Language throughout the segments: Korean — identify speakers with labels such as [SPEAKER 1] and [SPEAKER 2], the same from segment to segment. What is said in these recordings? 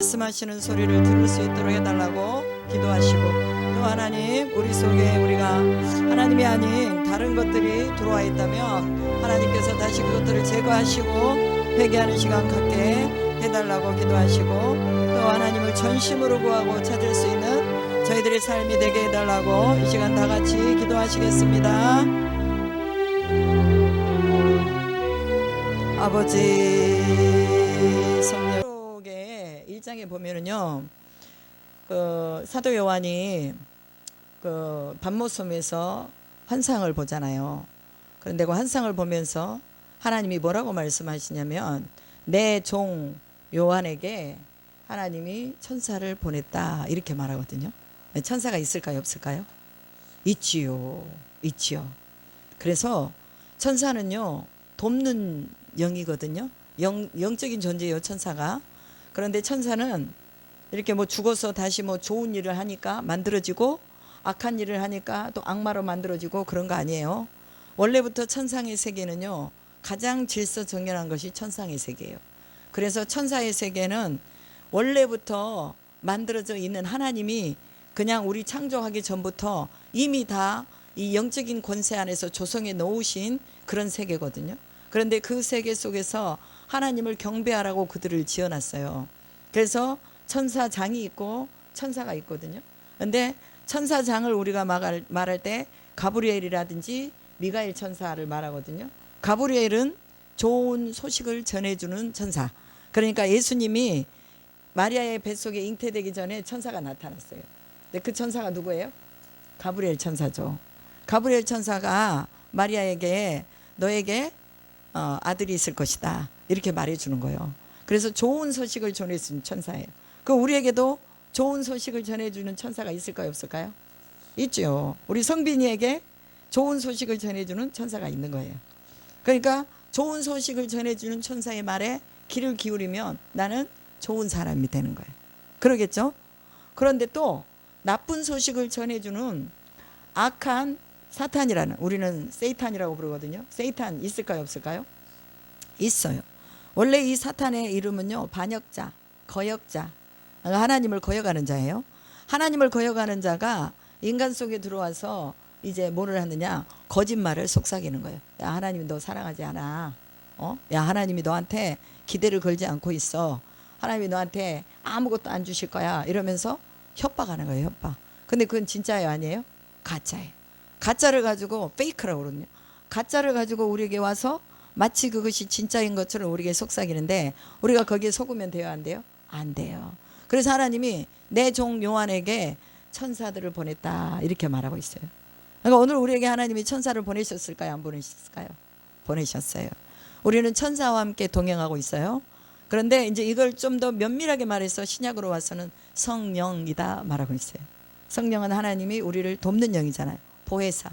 [SPEAKER 1] 말씀하시는 소리를 들을 수 있도록 해달라고 기도하시고, 또 하나님, 우리 속에 우리가 하나님이 아닌 다른 것들이 들어와 있다면 하나님께서 다시 그것들을 제거하시고 회개하는 시간 갖게 해달라고 기도하시고, 또 하나님을 전심으로 구하고 찾을 수 있는 저희들의 삶이 되게 해달라고 이 시간 다 같이 기도하시겠습니다. 아버지, 성령 1장에 보면은요, 사도 요한이 밤모섬에서 환상을 보잖아요. 그런데 그 환상을 보면서 하나님이 뭐라고 말씀하시냐면, 내 종 요한에게 하나님이 천사를 보냈다, 이렇게 말하거든요. 천사가 있을까요, 없을까요? 있지요. 그래서 천사는요, 돕는 영이거든요. 영적인 존재예요, 천사가. 그런데 천사는 이렇게 죽어서 다시 좋은 일을 하니까 만들어지고, 악한 일을 하니까 또 악마로 만들어지고, 그런 거 아니에요. 원래부터 천상의 세계는요, 가장 질서정연한 것이 천상의 세계예요. 그래서 천사의 세계는 원래부터 만들어져 있는 하나님이 그냥 우리 창조하기 전부터 이미 다 이 영적인 권세 안에서 조성해 놓으신 그런 세계거든요. 그런데 그 세계 속에서 하나님을 경배하라고 그들을 지어놨어요. 그래서 천사장이 있고 천사가 있거든요. 근데 천사장을 우리가 말할 때 가브리엘이라든지 미가엘 천사를 말하거든요. 가브리엘은 좋은 소식을 전해주는 천사. 그러니까 예수님이 마리아의 뱃속에 잉태되기 전에 천사가 나타났어요. 근데 그 천사가 누구예요? 가브리엘 천사죠. 가브리엘 천사가 마리아에게 너에게 아들이 있을 것이다, 이렇게 말해주는 거예요. 그래서 좋은 소식을 전해주는 천사예요. 그 우리에게도 좋은 소식을 전해주는 천사가 있을까요, 없을까요? 있죠. 우리 성빈이에게 좋은 소식을 전해주는 천사가 있는 거예요. 그러니까 좋은 소식을 전해주는 천사의 말에 귀를 기울이면 나는 좋은 사람이 되는 거예요. 그러겠죠? 그런데 또 나쁜 소식을 전해주는 악한 사탄이라는, 우리는 세이탄이라고 부르거든요. 세이탄 있을까요, 없을까요? 있어요. 원래 이 사탄의 이름은요, 반역자, 거역자, 하나님을 거역하는 자예요. 하나님을 거역하는 자가 인간 속에 들어와서 이제 뭐를 하느냐, 거짓말을 속삭이는 거예요. 야, 하나님이 너 사랑하지 않아. 야, 하나님이 너한테 기대를 걸지 않고 있어. 하나님이 너한테 아무것도 안 주실 거야, 이러면서 협박하는 거예요, 협박. 근데 그건 진짜예요, 아니에요? 가짜예요. 가짜를 가지고, 페이크라고 그러거든요. 가짜를 가지고 우리에게 와서 마치 그것이 진짜인 것처럼 우리에게 속삭이는데, 우리가 거기에 속으면 돼요, 안 돼요? 안 돼요. 그래서 하나님이 내 종 요한에게 천사들을 보냈다, 이렇게 말하고 있어요. 그러니까 오늘 우리에게 하나님이 천사를 보내셨을까요, 안 보내셨을까요? 보내셨어요. 우리는 천사와 함께 동행하고 있어요. 그런데 이제 이걸 좀 더 면밀하게 말해서 신약으로 와서는 성령이다 말하고 있어요. 성령은 하나님이 우리를 돕는 영이잖아요. 보혜사.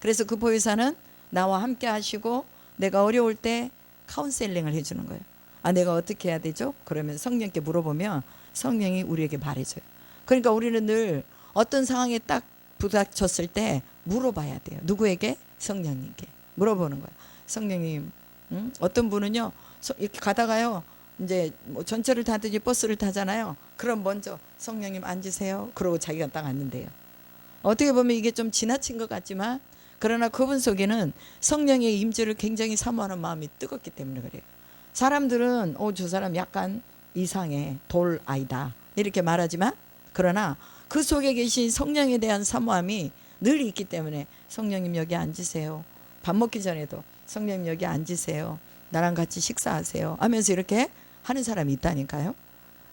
[SPEAKER 1] 그래서 그 보혜사는 나와 함께 하시고, 내가 어려울 때 카운셀링을 해주는 거예요. 아, 내가 어떻게 해야 되죠? 그러면 성령께 물어보면 성령이 우리에게 말해줘요. 그러니까 우리는 늘 어떤 상황에 딱 부닥쳤을 때 물어봐야 돼요. 누구에게? 성령님께 물어보는 거예요. 성령님, 어떤 분은요, 이렇게 가다가요, 이제 전철을 타든지 버스를 타잖아요. 그럼 먼저 성령님 앉으세요, 그러고 자기가 딱 앉는데요. 어떻게 보면 이게 좀 지나친 것 같지만, 그러나 그분 속에는 성령의 임재를 굉장히 사모하는 마음이 뜨겁기 때문에 그래요. 사람들은 저 사람 약간 이상해, 돌 아이다, 이렇게 말하지만, 그러나 그 속에 계신 성령에 대한 사모함이 늘 있기 때문에 성령님 여기 앉으세요. 밥 먹기 전에도 성령님 여기 앉으세요, 나랑 같이 식사하세요 하면서 이렇게 하는 사람이 있다니까요.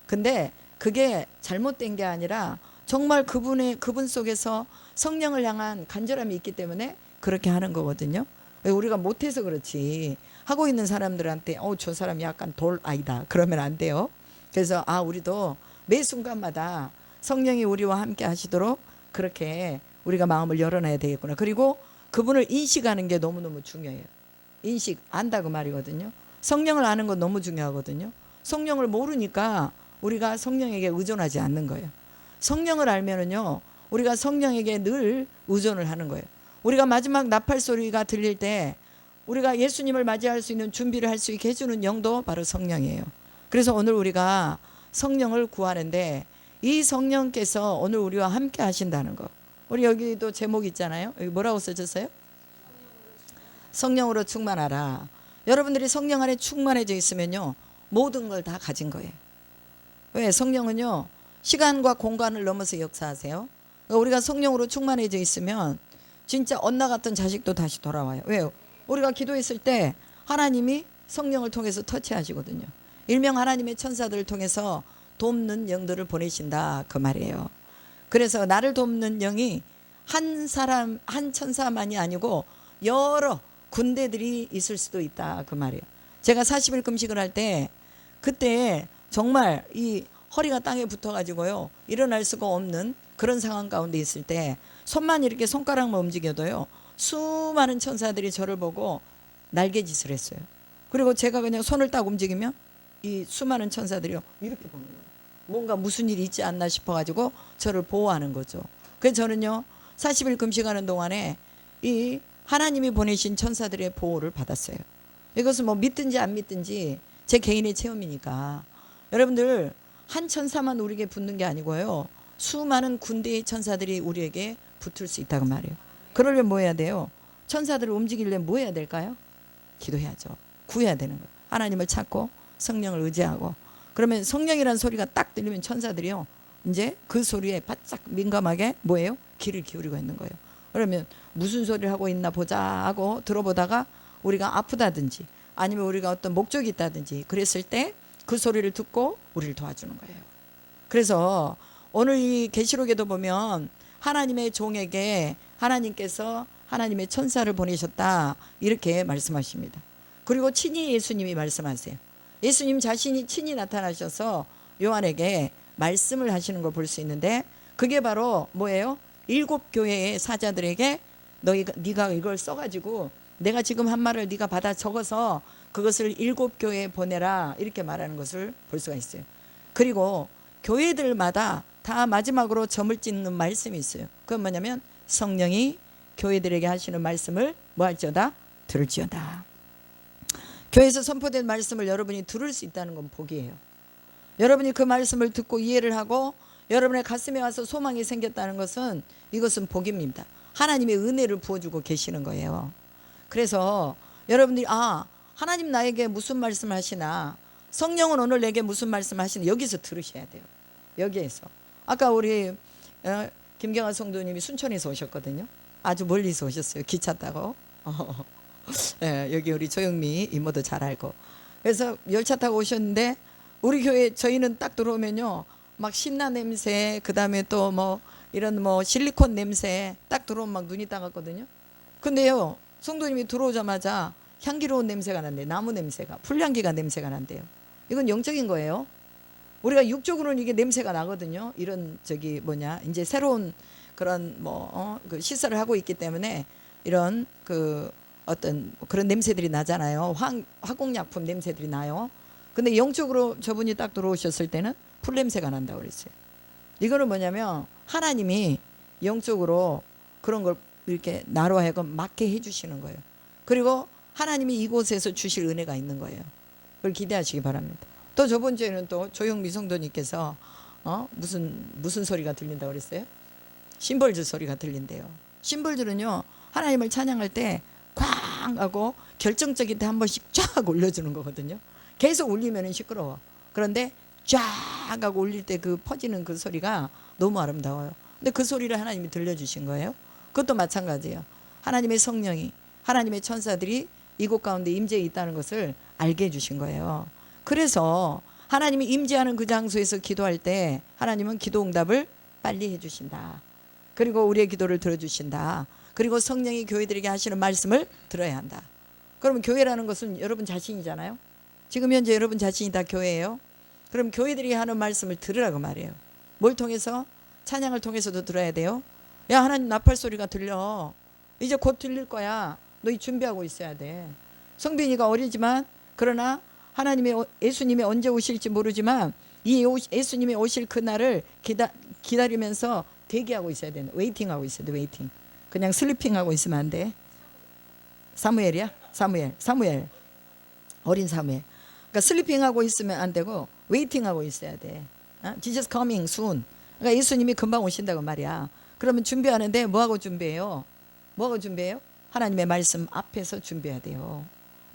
[SPEAKER 1] 근데 그게 잘못된 게 아니라 정말 그분 속에서 성령을 향한 간절함이 있기 때문에 그렇게 하는 거거든요. 우리가 못해서 그렇지, 하고 있는 사람들한테 저 사람이 약간 돌 아이다, 그러면 안 돼요. 그래서 우리도 매 순간마다 성령이 우리와 함께 하시도록 그렇게 우리가 마음을 열어놔야 되겠구나. 그리고 그분을 인식하는 게 너무너무 중요해요. 인식, 안다고 말이거든요. 성령을 아는 건 너무 중요하거든요. 성령을 모르니까 우리가 성령에게 의존하지 않는 거예요. 성령을 알면은요, 우리가 성령에게 늘 의존을 하는 거예요. 우리가 마지막 나팔 소리가 들릴 때 우리가 예수님을 맞이할 수 있는 준비를 할 수 있게 해주는 영도 바로 성령이에요. 그래서 오늘 우리가 성령을 구하는데 이 성령께서 오늘 우리와 함께 하신다는 거. 우리 여기도 제목 있잖아요. 여기 뭐라고 써졌어요? 성령으로 충만하라. 여러분들이 성령 안에 충만해져 있으면요, 모든 걸 다 가진 거예요. 왜? 성령은요, 시간과 공간을 넘어서 역사하세요. 그러니까 우리가 성령으로 충만해져 있으면 진짜 엇나갔던 자식도 다시 돌아와요. 왜요? 우리가 기도했을 때 하나님이 성령을 통해서 터치하시거든요. 일명 하나님의 천사들을 통해서 돕는 영들을 보내신다, 그 말이에요. 그래서 나를 돕는 영이 한 사람, 한 천사만이 아니고 여러 군대들이 있을 수도 있다, 그 말이에요. 제가 40일 금식을 할 때 그때 정말 이 허리가 땅에 붙어가지고요, 일어날 수가 없는 그런 상황 가운데 있을 때 손만 이렇게 손가락만 움직여도요, 수많은 천사들이 저를 보고 날개짓을 했어요. 그리고 제가 그냥 손을 딱 움직이면 이 수많은 천사들이요, 이렇게 보는 거예요. 뭔가 무슨 일이 있지 않나 싶어가지고 저를 보호하는 거죠. 그래서 저는요, 40일 금식하는 동안에 이 하나님이 보내신 천사들의 보호를 받았어요. 이것은 뭐 믿든지 안 믿든지 제 개인의 체험이니까. 여러분들, 한 천사만 우리에게 붙는 게 아니고요, 수많은 군대의 천사들이 우리에게 붙을 수 있다고 말이에요. 그러려면 뭐 해야 돼요? 천사들을 움직이려면 뭐 해야 될까요? 기도해야죠. 구해야 되는 거예요. 하나님을 찾고 성령을 의지하고. 그러면 성령이라는 소리가 딱 들리면 천사들이요, 이제 그 소리에 바짝 민감하게 뭐예요? 귀를 기울이고 있는 거예요. 그러면 무슨 소리를 하고 있나 보자 하고 들어보다가 우리가 아프다든지 아니면 우리가 어떤 목적이 있다든지 그랬을 때 그 소리를 듣고 우리를 도와주는 거예요. 그래서 오늘 이 계시록에도 보면 하나님의 종에게 하나님께서 하나님의 천사를 보내셨다, 이렇게 말씀하십니다. 그리고 친히 예수님이 말씀하세요. 예수님 자신이 친히 나타나셔서 요한에게 말씀을 하시는 걸 볼 수 있는데, 그게 바로 뭐예요? 7 교회의 사자들에게 네가 이걸 써가지고 내가 지금 한 말을 네가 받아 적어서 그것을 7 교회에 보내라, 이렇게 말하는 것을 볼 수가 있어요. 그리고 교회들마다 다 마지막으로 점을 찍는 말씀이 있어요. 그건 뭐냐면 성령이 교회들에게 하시는 말씀을 뭐 할지어다? 들을지어다. 교회에서 선포된 말씀을 여러분이 들을 수 있다는 건 복이에요. 여러분이 그 말씀을 듣고 이해를 하고 여러분의 가슴에 와서 소망이 생겼다는 것은, 이것은 복입니다. 하나님의 은혜를 부어주고 계시는 거예요. 그래서 여러분들이 하나님 나에게 무슨 말씀 하시나, 성령은 오늘 내게 무슨 말씀 하시나, 여기서 들으셔야 돼요. 여기에서. 아까 우리 김경아 성도님이 순천에서 오셨거든요. 아주 멀리서 오셨어요. 기차 타고. 네, 여기 우리 조영미 이모도 잘 알고. 그래서 열차 타고 오셨는데 우리 교회 저희는 딱 들어오면요, 막 신나 냄새, 그 다음에 또 뭐 이런 뭐 실리콘 냄새 딱 들어오면 막 눈이 따갑거든요. 근데요, 성도님이 들어오자마자 향기로운 냄새가 난대요. 나무 냄새가, 풀향기가 냄새가 난대요. 이건 영적인 거예요. 우리가 육적으로는 이게 냄새가 나거든요. 이런 이제 새로운 그런 그 시설을 하고 있기 때문에 이런 그 어떤 그런 냄새들이 나잖아요. 화공약품 냄새들이 나요. 근데 영적으로 저분이 딱 들어오셨을 때는 풀 냄새가 난다고 그랬어요. 이거는 뭐냐면 하나님이 영적으로 그런 걸 이렇게 나로 하여금 맡게 해주시는 거예요. 그리고 하나님이 이곳에서 주실 은혜가 있는 거예요. 그걸 기대하시기 바랍니다. 또 저번 주에는 또 조영미 성도님께서 무슨 소리가 들린다고 그랬어요? 심벌줄 소리가 들린대요. 심벌줄은요, 하나님을 찬양할 때 쾅 하고 결정적인 때 한 번씩 쫙 올려주는 거거든요. 계속 울리면 시끄러워. 그런데 쫙 하고 울릴 때 그 퍼지는 그 소리가 너무 아름다워요. 근데 그 소리를 하나님이 들려주신 거예요. 그것도 마찬가지예요. 하나님의 성령이, 하나님의 천사들이 이곳 가운데 임재해 있다는 것을 알게 해주신 거예요. 그래서 하나님이 임재하는 그 장소에서 기도할 때 하나님은 기도 응답을 빨리 해주신다. 그리고 우리의 기도를 들어주신다. 그리고 성령이 교회들에게 하시는 말씀을 들어야 한다. 그러면 교회라는 것은 여러분 자신이잖아요. 지금 현재 여러분 자신이 다 교회예요. 그럼 교회들이 하는 말씀을 들으라고 말해요. 뭘 통해서? 찬양을 통해서도 들어야 돼요. 야, 하나님 나팔 소리가 들려. 이제 곧 들릴 거야. 너희 준비하고 있어야 돼. 성빈이가 어리지만, 그러나 예수님이 언제 오실지 모르지만 이 예수님이 오실 그날을 기다리면서 대기하고 있어야 돼. 웨이팅하고 있어야 돼. 웨이팅. 그냥 슬리핑하고 있으면 안 돼. 사무엘이야? 사무엘. 어린 사무엘. 그러니까 슬리핑하고 있으면 안 되고 웨이팅하고 있어야 돼. Jesus coming soon. 그러니까 예수님이 금방 오신다고 말이야. 그러면 준비하는데 뭐하고 준비해요? 뭐하고 준비해요? 하나님의 말씀 앞에서 준비해야 돼요.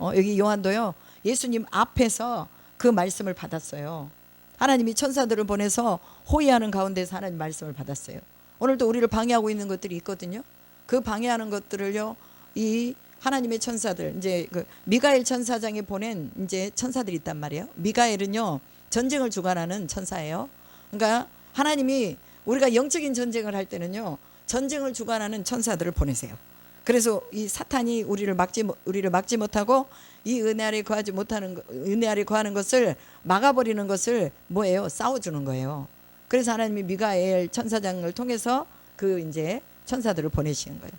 [SPEAKER 1] 여기 요한도요, 예수님 앞에서 그 말씀을 받았어요. 하나님이 천사들을 보내서 호위하는 가운데서 하나님 말씀을 받았어요. 오늘도 우리를 방해하고 있는 것들이 있거든요. 그 방해하는 것들을요, 이 하나님의 천사들, 이제 그 미가엘 천사장이 보낸 이제 천사들이 있단 말이에요. 미가엘은요, 전쟁을 주관하는 천사예요. 그러니까 하나님이 우리가 영적인 전쟁을 할 때는요, 전쟁을 주관하는 천사들을 보내세요. 그래서 이 사탄이 우리를 막지 못하고 이 은혜 아래 거하지 못하는 은혜 아래 거하는 것을 막아버리는 것을 뭐예요? 싸워주는 거예요. 그래서 하나님이 미가엘 천사장을 통해서 그 이제 천사들을 보내시는 거예요.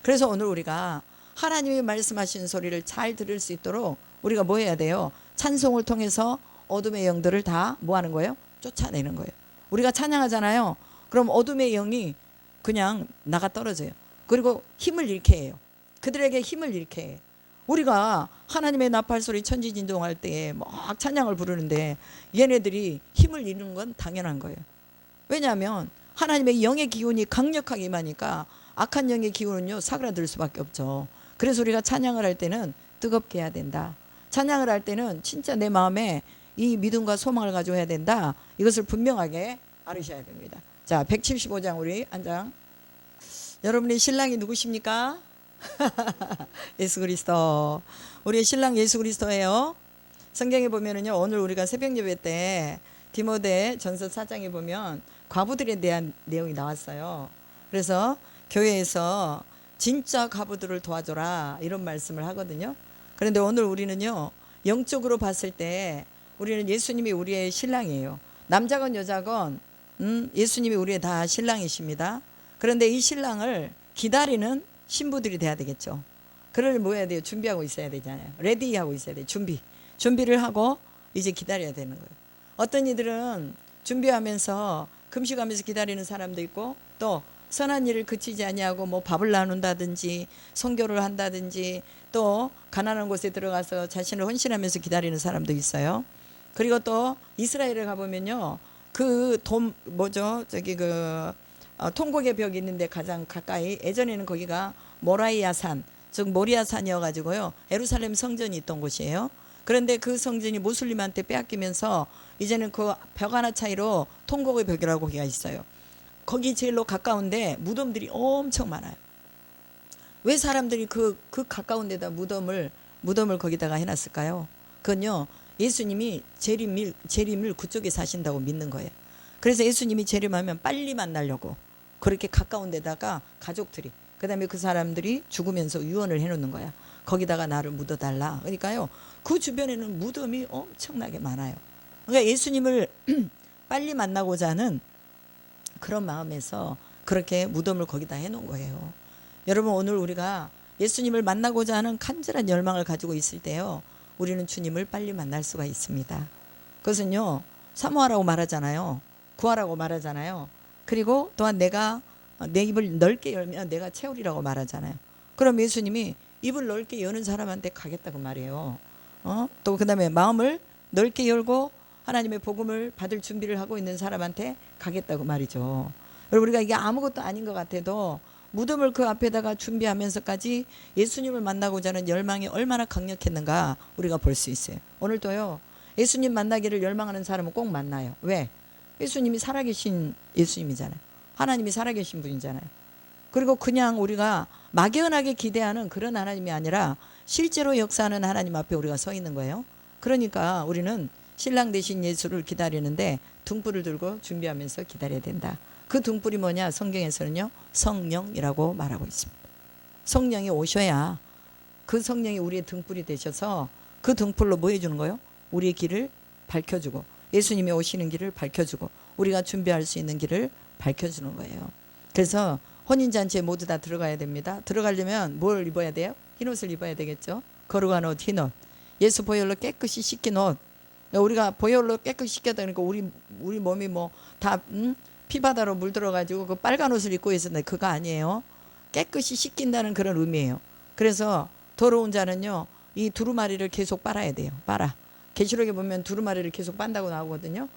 [SPEAKER 1] 그래서 오늘 우리가 하나님이 말씀하신 소리를 잘 들을 수 있도록 우리가 뭐 해야 돼요? 찬송을 통해서 어둠의 영들을 다 뭐 하는 거예요? 쫓아내는 거예요. 우리가 찬양하잖아요. 그럼 어둠의 영이 그냥 나가 떨어져요. 그리고 힘을 잃게 해요. 그들에게 힘을 잃게 해요. 우리가 하나님의 나팔 소리 천지진동할 때에 막 찬양을 부르는데 얘네들이 힘을 잃는 건 당연한 거예요. 왜냐하면 하나님의 영의 기운이 강력하게 임하니까 악한 영의 기운은요, 사그라들 수밖에 없죠. 그래서 우리가 찬양을 할 때는 뜨겁게 해야 된다. 찬양을 할 때는 진짜 내 마음에 이 믿음과 소망을 가지고 해야 된다. 이것을 분명하게 알으셔야 됩니다. 자, 175장 우리 한 장. 여러분의 신랑이 누구십니까? 예수 그리스도. 우리의 신랑 예수 그리스도예요. 성경에 보면은요, 오늘 우리가 새벽 예배 때 디모데 전서 4장에 보면 과부들에 대한 내용이 나왔어요. 그래서 교회에서 진짜 과부들을 도와줘라 이런 말씀을 하거든요. 그런데 오늘 우리는요, 영적으로 봤을 때 우리는 예수님이 우리의 신랑이에요. 남자건 여자건 예수님이 우리의 다 신랑이십니다. 그런데 이 신랑을 기다리는 신부들이 돼야 되겠죠. 그를 뭐 해야 돼요? 준비하고 있어야 되잖아요. 레디하고 있어야 돼요. 준비를 하고 이제 기다려야 되는 거예요. 어떤 이들은 준비하면서 금식하면서 기다리는 사람도 있고, 또 선한 일을 그치지 아니하고 뭐 밥을 나눈다든지 선교를 한다든지 또 가난한 곳에 들어가서 자신을 헌신하면서 기다리는 사람도 있어요. 그리고 또 이스라엘에 가보면요, 그 통곡의 벽이 있는데 가장 가까이, 예전에는 거기가 모라이아산, 즉 모리아산이어가지고요, 예루살렘 성전이 있던 곳이에요. 그런데 그 성전이 모슬림한테 빼앗기면서 이제는 그 벽 하나 차이로 통곡의 벽이라고 거기가 있어요. 거기 제일로 가까운데 무덤들이 엄청 많아요. 왜 사람들이 그 가까운 데다 무덤을 거기다가 해놨을까요? 그건요, 예수님이 재림을 그쪽에 사신다고 믿는 거예요. 그래서 예수님이 재림하면 빨리 만나려고 그렇게 가까운 데다가 가족들이, 그 다음에 그 사람들이 죽으면서 유언을 해놓는 거야. 거기다가 나를 묻어달라. 그러니까요, 그 주변에는 무덤이 엄청나게 많아요. 그러니까 예수님을 빨리 만나고자 하는 그런 마음에서 그렇게 무덤을 거기다 해놓은 거예요. 여러분, 오늘 우리가 예수님을 만나고자 하는 간절한 열망을 가지고 있을 때요, 우리는 주님을 빨리 만날 수가 있습니다. 그것은요, 사모하라고 말하잖아요. 구하라고 말하잖아요. 그리고 또한 내가 내 입을 넓게 열면 내가 채우리라고 말하잖아요. 그럼 예수님이 입을 넓게 여는 사람한테 가겠다고 말이에요. 또 그 다음에 마음을 넓게 열고 하나님의 복음을 받을 준비를 하고 있는 사람한테 가겠다고 말이죠. 우리가 이게 아무것도 아닌 것 같아도 무덤을 그 앞에다가 준비하면서까지 예수님을 만나고자 하는 열망이 얼마나 강력했는가 우리가 볼 수 있어요. 오늘도요, 예수님 만나기를 열망하는 사람은 꼭 만나요. 왜? 예수님이 살아계신 예수님이잖아요. 하나님이 살아계신 분이잖아요. 그리고 그냥 우리가 막연하게 기대하는 그런 하나님이 아니라 실제로 역사하는 하나님 앞에 우리가 서 있는 거예요. 그러니까 우리는 신랑 되신 예수를 기다리는데 등불을 들고 준비하면서 기다려야 된다. 그 등불이 뭐냐? 성경에서는요, 성령이라고 말하고 있습니다. 성령이 오셔야 그 성령이 우리의 등불이 되셔서 그 등불로 뭐 해주는 거예요? 우리의 길을 밝혀주고, 예수님이 오시는 길을 밝혀주고, 우리가 준비할 수 있는 길을 밝혀주는 거예요. 그래서 혼인잔치에 모두 다 들어가야 됩니다. 들어가려면 뭘 입어야 돼요? 흰옷을 입어야 되겠죠. 거룩한 옷, 흰옷, 예수 보혈로 깨끗이 씻긴 옷. 우리가 보혈로 깨끗이 씻겼다 그러니까 우리 몸이 뭐 다 피바다로 물들어가지고 그 빨간 옷을 입고 있었는데 그거 아니에요. 깨끗이 씻긴다는 그런 의미예요. 그래서 더러운 자는요, 이 두루마리를 계속 빨아야 돼요. 빨아. 계시록에 보면 두루마리를 계속 빤다고 나오거든요.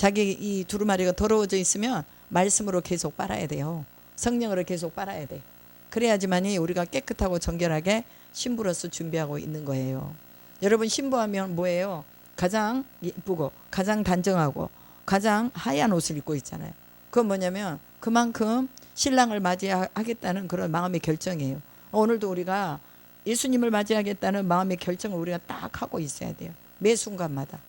[SPEAKER 1] 자기 이 두루마리가 더러워져 있으면 말씀으로 계속 빨아야 돼요. 성령으로 계속 빨아야 돼. 그래야지만이 우리가 깨끗하고 정결하게 신부로서 준비하고 있는 거예요. 여러분 신부하면 뭐예요? 가장 예쁘고 가장 단정하고 가장 하얀 옷을 입고 있잖아요. 그건 뭐냐면 그만큼 신랑을 맞이하겠다는 그런 마음의 결정이에요. 오늘도 우리가 예수님을 맞이하겠다는 마음의 결정을 우리가 딱 하고 있어야 돼요. 매 순간마다.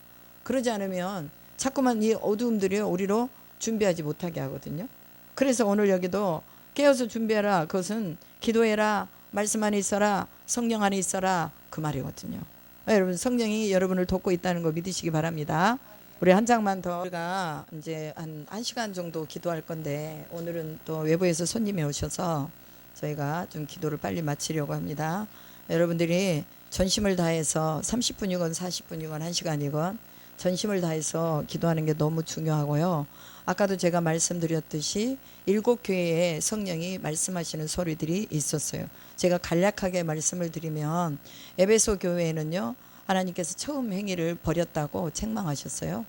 [SPEAKER 1] 그러지 않으면 자꾸만 이 어두움들이 우리로 준비하지 못하게 하거든요. 그래서 오늘 여기도 깨어서 준비해라. 그것은 기도해라. 말씀 안에 있어라. 성령 안에 있어라. 그 말이거든요. 여러분 성령이 여러분을 돕고 있다는 거 믿으시기 바랍니다. 우리 한 장만 더 우리가 이제 한 1시간 정도 기도할 건데 오늘은 또 외부에서 손님이 오셔서 저희가 좀 기도를 빨리 마치려고 합니다. 여러분들이 전심을 다해서 30분이건 40분이건 1시간이건 전심을 다해서 기도하는 게 너무 중요하고요. 아까도 제가 말씀드렸듯이 7교회에 성령이 말씀하시는 소리들이 있었어요. 제가 간략하게 말씀을 드리면 에베소 교회에는요. 하나님께서 처음 행위를 버렸다고 책망하셨어요.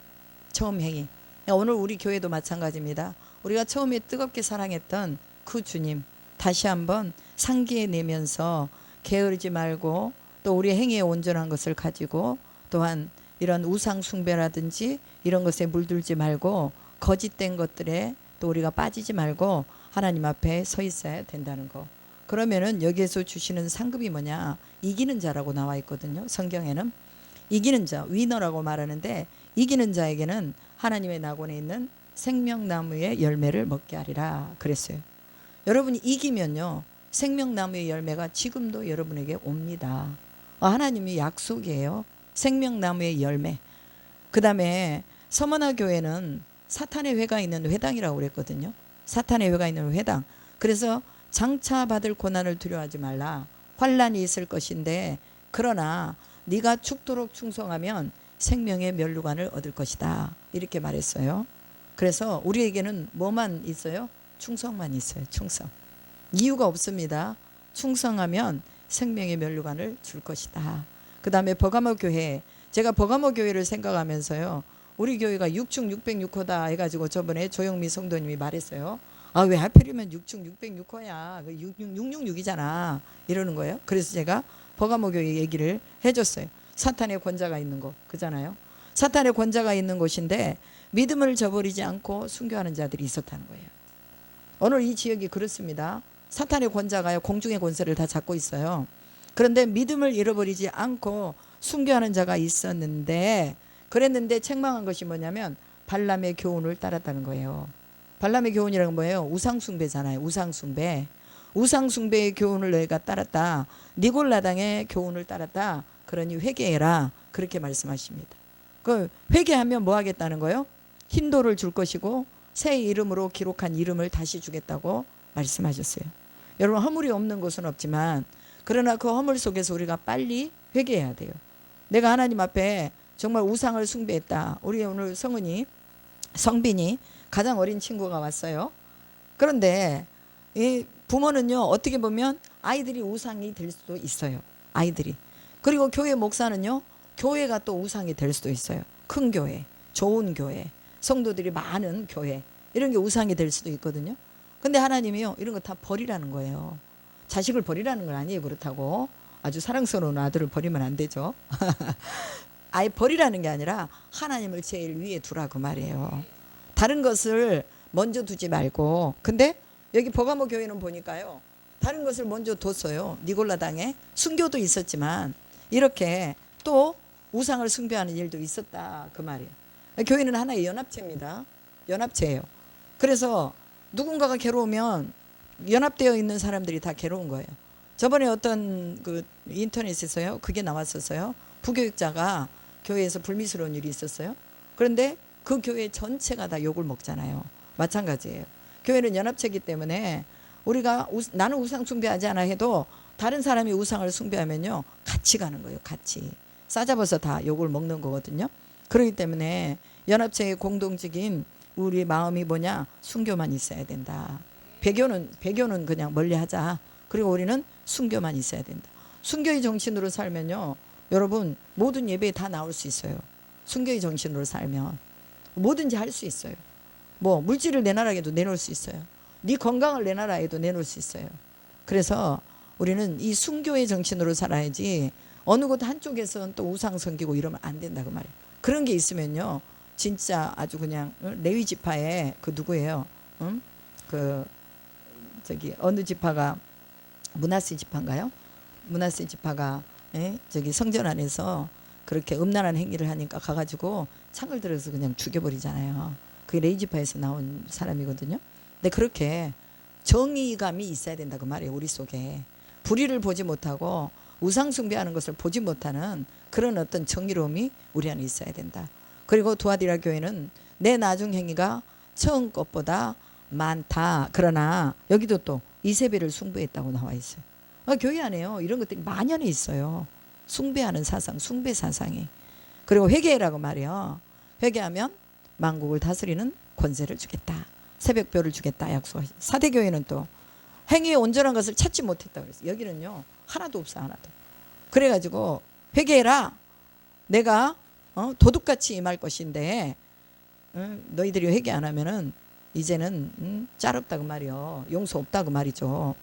[SPEAKER 1] 처음 행위. 오늘 우리 교회도 마찬가지입니다. 우리가 처음에 뜨겁게 사랑했던 그 주님 다시 한번 상기해 내면서 게으르지 말고 또 우리 행위에 온전한 것을 가지고 또한 이런 우상 숭배라든지 이런 것에 물들지 말고 거짓된 것들에 또 우리가 빠지지 말고 하나님 앞에 서 있어야 된다는 거. 그러면은 여기에서 주시는 상급이 뭐냐? 이기는 자라고 나와 있거든요. 성경에는 이기는 자, 위너라고 말하는데 이기는 자에게는 하나님의 낙원에 있는 생명나무의 열매를 먹게 하리라 그랬어요. 여러분이 이기면요. 생명나무의 열매가 지금도 여러분에게 옵니다. 하나님이 약속이에요. 생명나무의 열매. 그 다음에 서머나 교회는 사탄의 회가 있는 회당이라고 그랬거든요. 사탄의 회가 있는 회당. 그래서 장차 받을 고난을 두려워하지 말라. 환난이 있을 것인데 그러나 네가 죽도록 충성하면 생명의 면류관을 얻을 것이다. 이렇게 말했어요. 그래서 우리에게는 뭐만 있어요? 충성만 있어요. 충성. 이유가 없습니다. 충성하면 생명의 면류관을 줄 것이다. 그 다음에 버가모 교회. 제가 버가모 교회를 생각하면서요. 우리 교회가 6충 606호다 해가지고 저번에 조영미 성도님이 말했어요. 아, 왜 하필이면 6충 606호야. 666이잖아. 이러는 거예요. 그래서 제가 버가모 교회 얘기를 해줬어요. 사탄의 권자가 있는 곳. 그잖아요. 사탄의 권자가 있는 곳인데 믿음을 저버리지 않고 순교하는 자들이 있었다는 거예요. 오늘 이 지역이 그렇습니다. 사탄의 권자가요. 공중의 권세를 다 잡고 있어요. 그런데 믿음을 잃어버리지 않고 순교하는 자가 있었는데 그랬는데 책망한 것이 뭐냐면 발람의 교훈을 따랐다는 거예요. 발람의 교훈이라는 건 뭐예요? 우상숭배잖아요. 우상숭배. 우상숭배의 교훈을 너희가 따랐다. 니골라당의 교훈을 따랐다. 그러니 회개해라. 그렇게 말씀하십니다. 그 회개하면 뭐 하겠다는 거예요? 흰돌을 줄 것이고 새 이름으로 기록한 이름을 다시 주겠다고 말씀하셨어요. 여러분 허물이 없는 곳은 없지만 그러나 그 허물 속에서 우리가 빨리 회개해야 돼요. 내가 하나님 앞에 정말 우상을 숭배했다. 우리 오늘 성빈이 가장 어린 친구가 왔어요. 그런데 이 부모는요 어떻게 보면 아이들이 우상이 될 수도 있어요. 아이들이. 그리고 교회 목사는요 교회가 또 우상이 될 수도 있어요. 큰 교회, 좋은 교회, 성도들이 많은 교회 이런 게 우상이 될 수도 있거든요. 근데 하나님이요 이런 거 다 버리라는 거예요. 자식을 버리라는 건 아니에요. 그렇다고 아주 사랑스러운 아들을 버리면 안 되죠. 아예 버리라는 게 아니라 하나님을 제일 위에 두라고 말이에요. 다른 것을 먼저 두지 말고. 근데 여기 버가모 교회는 보니까요 다른 것을 먼저 뒀어요. 니골라당에 순교도 있었지만 이렇게 또 우상을 숭배하는 일도 있었다 그 말이에요. 교회는 하나의 연합체입니다. 연합체예요. 그래서 누군가가 괴로우면 연합되어 있는 사람들이 다 괴로운 거예요. 저번에 어떤 그 인터넷에서요 그게 나왔었어요. 부교육자가 교회에서 불미스러운 일이 있었어요. 그런데 그 교회 전체가 다 욕을 먹잖아요. 마찬가지예요. 교회는 연합체이기 때문에 우리가 나는 우상 숭배하지 않아 해도 다른 사람이 우상을 숭배하면요 같이 가는 거예요. 같이 싸잡아서 다 욕을 먹는 거거든요. 그렇기 때문에 연합체의 공동적인 우리 마음이 뭐냐? 순교만 있어야 된다. 배교는 그냥 멀리하자. 그리고 우리는 순교만 있어야 된다. 순교의 정신으로 살면요 여러분 모든 예배에 다 나올 수 있어요. 순교의 정신으로 살면 뭐든지 할 수 있어요. 뭐 물질을 내놔라 해도 내놓을 수 있어요. 네 건강을 내놔라 해도 내놓을 수 있어요. 그래서 우리는 이 순교의 정신으로 살아야지 어느 곳 한쪽에서는 또 우상 섬기고 이러면 안 된다 그 말이에요. 그런 게 있으면요 진짜 아주 그냥 레위 지파에 그 누구예요? 응? 그 저기 어느 지파가 므낫세 지파인가요? 므낫세 지파가 저기 성전 안에서 그렇게 음란한 행위를 하니까 가가지고 창을 들어서 그냥 죽여버리잖아요. 그게 레위 지파에서 나온 사람이거든요. 근데 그렇게 정의감이 있어야 된다 그 말이에요. 우리 속에 불의를 보지 못하고 우상 숭배하는 것을 보지 못하는 그런 어떤 정의로움이 우리 안에 있어야 된다. 그리고 두아디라 교회는 내 나중 행위가 처음 것보다 많다. 그러나 여기도 또 이세벨을 숭배했다고 나와 있어요. 교회 안에요 이런 것들이 만연해 있어요. 숭배하는 사상, 숭배 사상이. 그리고 회개라고 말이요. 회개하면 만국을 다스리는 권세를 주겠다. 새벽별을 주겠다 약속하셨어요. 사대교회는 또 행위의 온전한 것을 찾지 못했다 그랬어요. 여기는요 하나도 없어 하나도. 그래가지고 회개해라. 내가 도둑같이 임할 것인데 너희들이 회개 안 하면은 이제는 짤없다고 말이요. 용서 없다고 말이죠.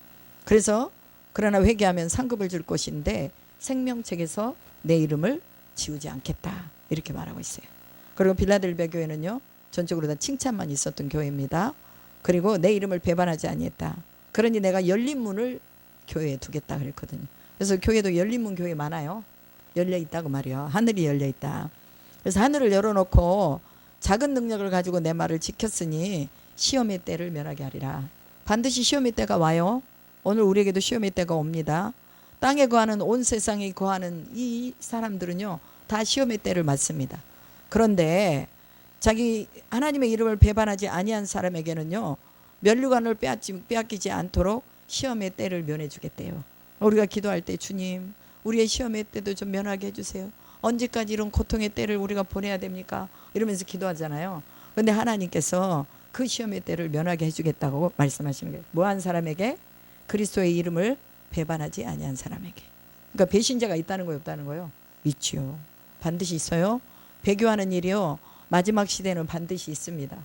[SPEAKER 1] 그래서 그러나 회개하면 상급을 줄 것인데 생명책에서 내 이름을 지우지 않겠다. 이렇게 말하고 있어요. 그리고 빌라델비아 교회는요. 전적으로 다 칭찬만 있었던 교회입니다. 그리고 내 이름을 배반하지 아니했다. 그러니 내가 열린 문을 교회에 두겠다 그랬거든요. 그래서 교회도 열린 문 교회 많아요. 열려 있다고 말이요. 하늘이 열려 있다. 그래서 하늘을 열어놓고 작은 능력을 가지고 내 말을 지켰으니 시험의 때를 면하게 하리라. 반드시 시험의 때가 와요. 오늘 우리에게도 시험의 때가 옵니다. 땅에 거하는 온 세상에 거하는 이 사람들은요 다 시험의 때를 맞습니다. 그런데 자기 하나님의 이름을 배반하지 아니한 사람에게는요 면류관을 빼앗기지 않도록 시험의 때를 면해 주겠대요. 우리가 기도할 때 주님 우리의 시험의 때도 좀 면하게 해주세요. 언제까지 이런 고통의 때를 우리가 보내야 됩니까? 이러면서 기도하잖아요. 그런데 하나님께서 그 시험의 때를 면하게 해주겠다고 말씀하시는 거예요. 뭐한 사람에게? 그리스도의 이름을 배반하지 아니한 사람에게. 그러니까 배신자가 있다는 거예요, 없다는 거예요? 있지요. 반드시 있어요. 배교하는 일이요. 마지막 시대는 반드시 있습니다.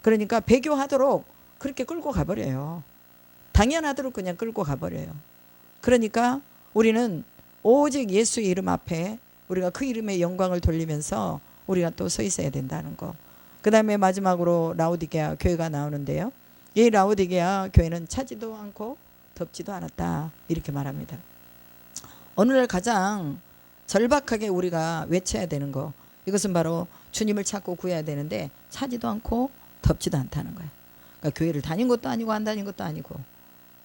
[SPEAKER 1] 그러니까 배교하도록 그렇게 끌고 가버려요. 당연하도록 그냥 끌고 가버려요. 그러니까 우리는 오직 예수의 이름 앞에 우리가 그 이름의 영광을 돌리면서 우리가 또 서 있어야 된다는 거. 그 다음에 마지막으로 라오디게아 교회가 나오는데요. 이 라오디게아 교회는 차지도 않고 덥지도 않았다. 이렇게 말합니다. 오늘날 가장 절박하게 우리가 외쳐야 되는 거. 이것은 바로 주님을 찾고 구해야 되는데 차지도 않고 덥지도 않다는 거예요. 그러니까 교회를 다닌 것도 아니고 안 다닌 것도 아니고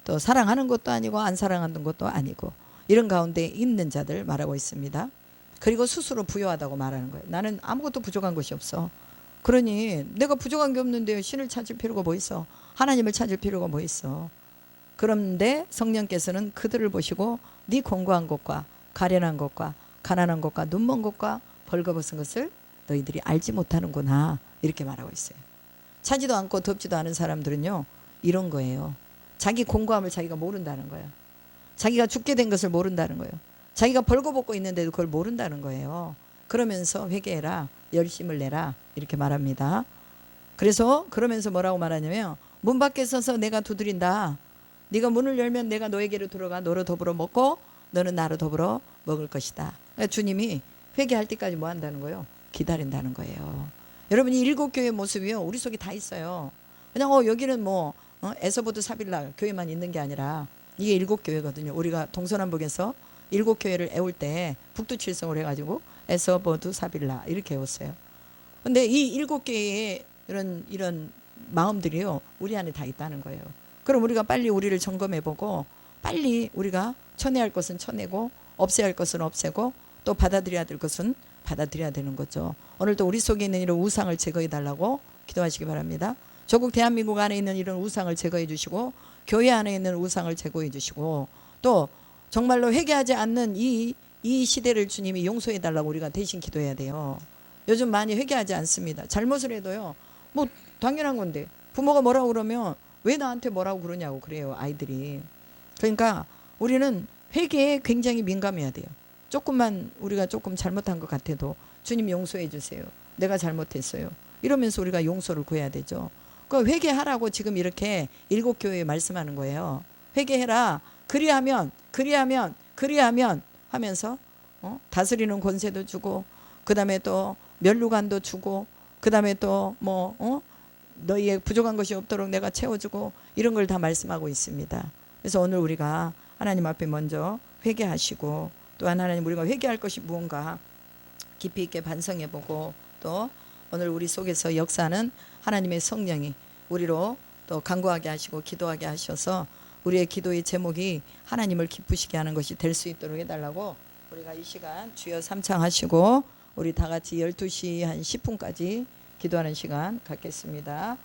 [SPEAKER 1] 또 사랑하는 것도 아니고 안 사랑하는 것도 아니고 이런 가운데 있는 자들 말하고 있습니다. 그리고 스스로 부유하다고 말하는 거예요. 나는 아무것도 부족한 것이 없어. 그러니 내가 부족한 게 없는데 신을 찾을 필요가 뭐 있어. 하나님을 찾을 필요가 뭐 있어. 그런데 성령께서는 그들을 보시고 네 공고한 것과 가련한 것과 가난한 것과 눈먼 것과 벌거벗은 것을 너희들이 알지 못하는구나. 이렇게 말하고 있어요. 차지도 않고 덥지도 않은 사람들은요. 이런 거예요. 자기 공고함을 자기가 모른다는 거예요. 자기가 죽게 된 것을 모른다는 거예요. 자기가 벌거벗고 있는데도 그걸 모른다는 거예요. 그러면서 회개해라. 열심을 내라. 이렇게 말합니다. 그래서 그러면서 뭐라고 말하냐면 문 밖에 서서 내가 두드린다. 네가 문을 열면 내가 너에게로 들어가 너로 더불어 먹고 너는 나로 더불어 먹을 것이다. 그러니까 주님이 회개할 때까지 뭐 한다는 거예요? 기다린다는 거예요. 여러분 이 일곱 교회의 모습이요. 우리 속에 다 있어요. 그냥 여기는 뭐 에서보드 사빌라 교회만 있는 게 아니라 이게 일곱 교회거든요. 우리가 동서남북에서 일곱 교회를 애울 때 북두칠성을 해가지고 에서보드 사빌라 이렇게 애웠어요. 근데 이 일곱 교회의 이런 마음들이요. 우리 안에 다 있다는 거예요. 그럼 우리가 빨리 우리를 점검해보고 빨리 우리가 쳐내야 할 것은 쳐내고 없애야 할 것은 없애고 또 받아들여야 될 것은 받아들여야 되는 거죠. 오늘도 우리 속에 있는 이런 우상을 제거해 달라고 기도하시기 바랍니다. 조국 대한민국 안에 있는 이런 우상을 제거해 주시고 교회 안에 있는 우상을 제거해 주시고 또 정말로 회개하지 않는 이 시대를 주님이 용서해 달라고 우리가 대신 기도해야 돼요. 요즘 많이 회개하지 않습니다. 잘못을 해도요. 뭐 당연한 건데 부모가 뭐라고 그러면 왜 나한테 뭐라고 그러냐고 그래요. 아이들이. 그러니까 우리는 회개에 굉장히 민감해야 돼요. 조금만 우리가 조금 잘못한 것 같아도 주님 용서해 주세요. 내가 잘못했어요. 이러면서 우리가 용서를 구해야 되죠. 그 회개하라고 지금 이렇게 일곱 교회에 말씀하는 거예요. 회개해라. 그리하면 하면서 다스리는 권세도 주고, 그 다음에 또 면류관도 주고, 그 다음에 또 너희의 부족한 것이 없도록 내가 채워주고, 이런 걸 다 말씀하고 있습니다. 그래서 오늘 우리가 하나님 앞에 먼저 회개하시고, 또한 하나님 우리가 회개할 것이 무언가 깊이 있게 반성해보고, 또 오늘 우리 속에서 역사는 하나님의 성령이 우리로 또 간구하게 하시고 기도하게 하셔서 우리의 기도의 제목이 하나님을 기쁘시게 하는 것이 될 수 있도록 해달라고, 우리가 이 시간 주여 삼창하시고 우리 다 같이 12시 한 10분까지 기도하는 시간 갖겠습니다.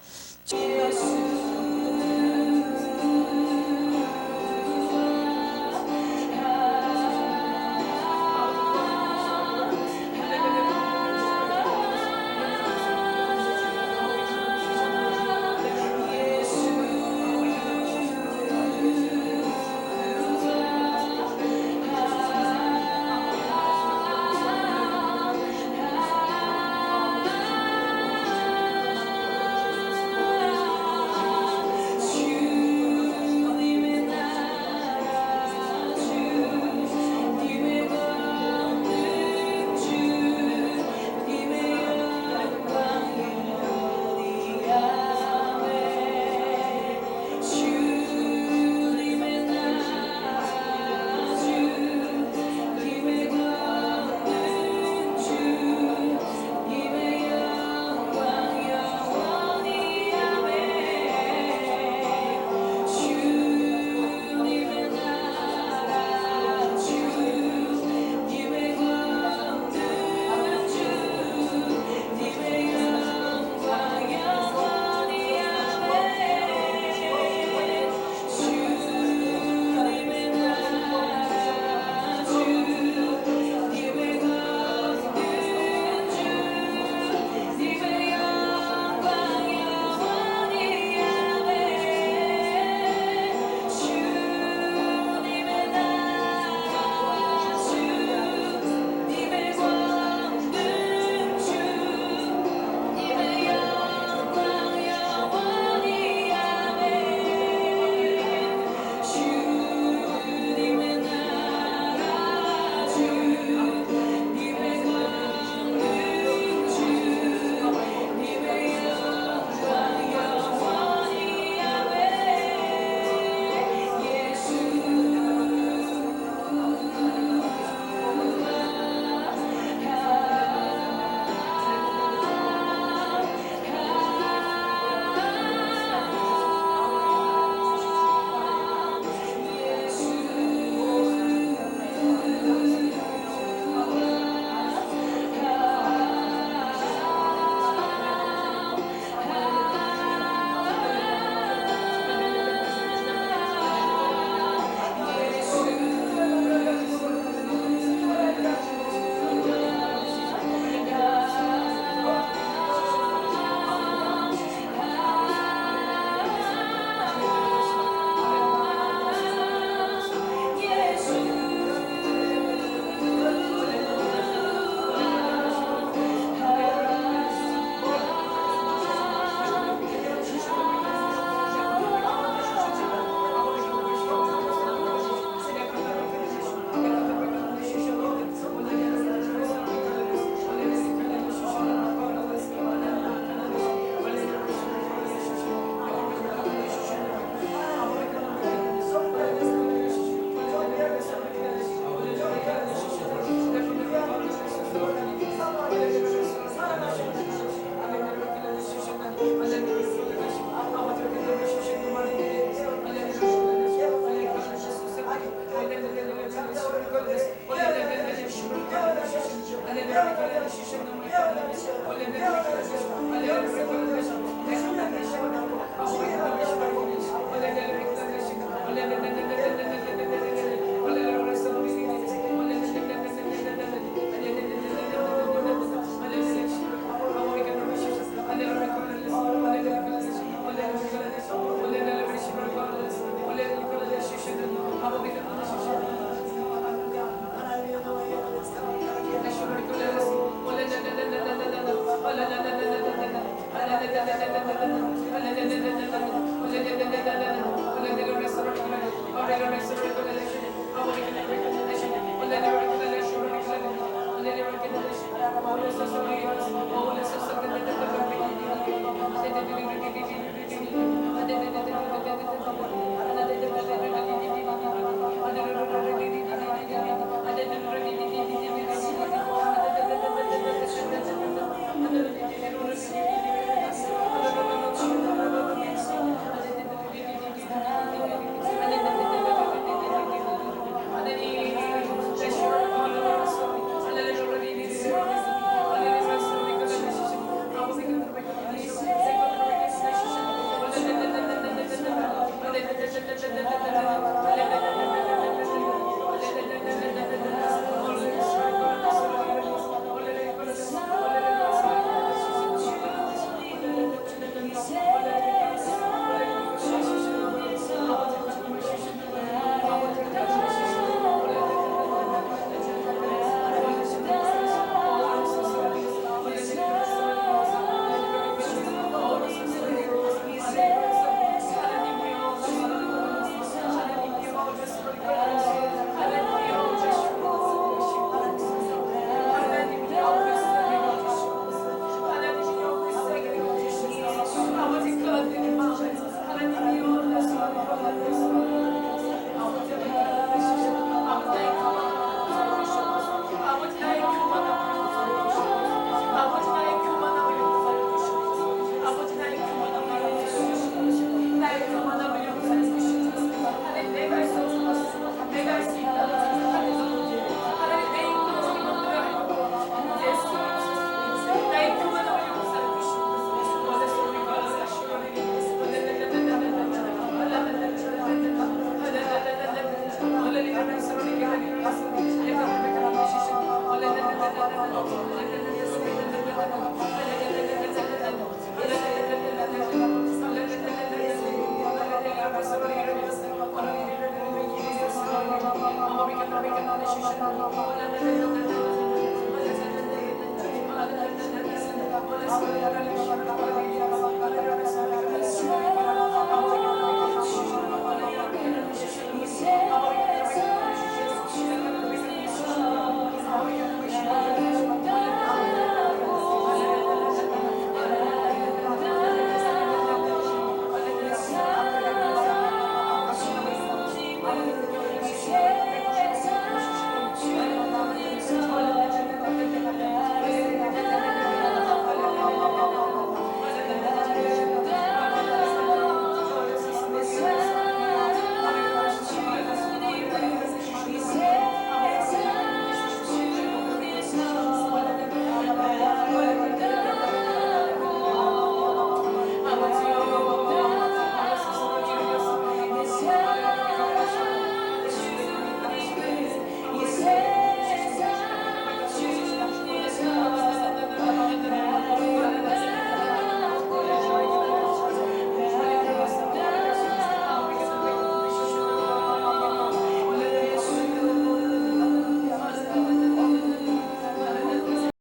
[SPEAKER 2] 아버지 나의 교만함을 용서해 주시옵소서. 나의 교만함을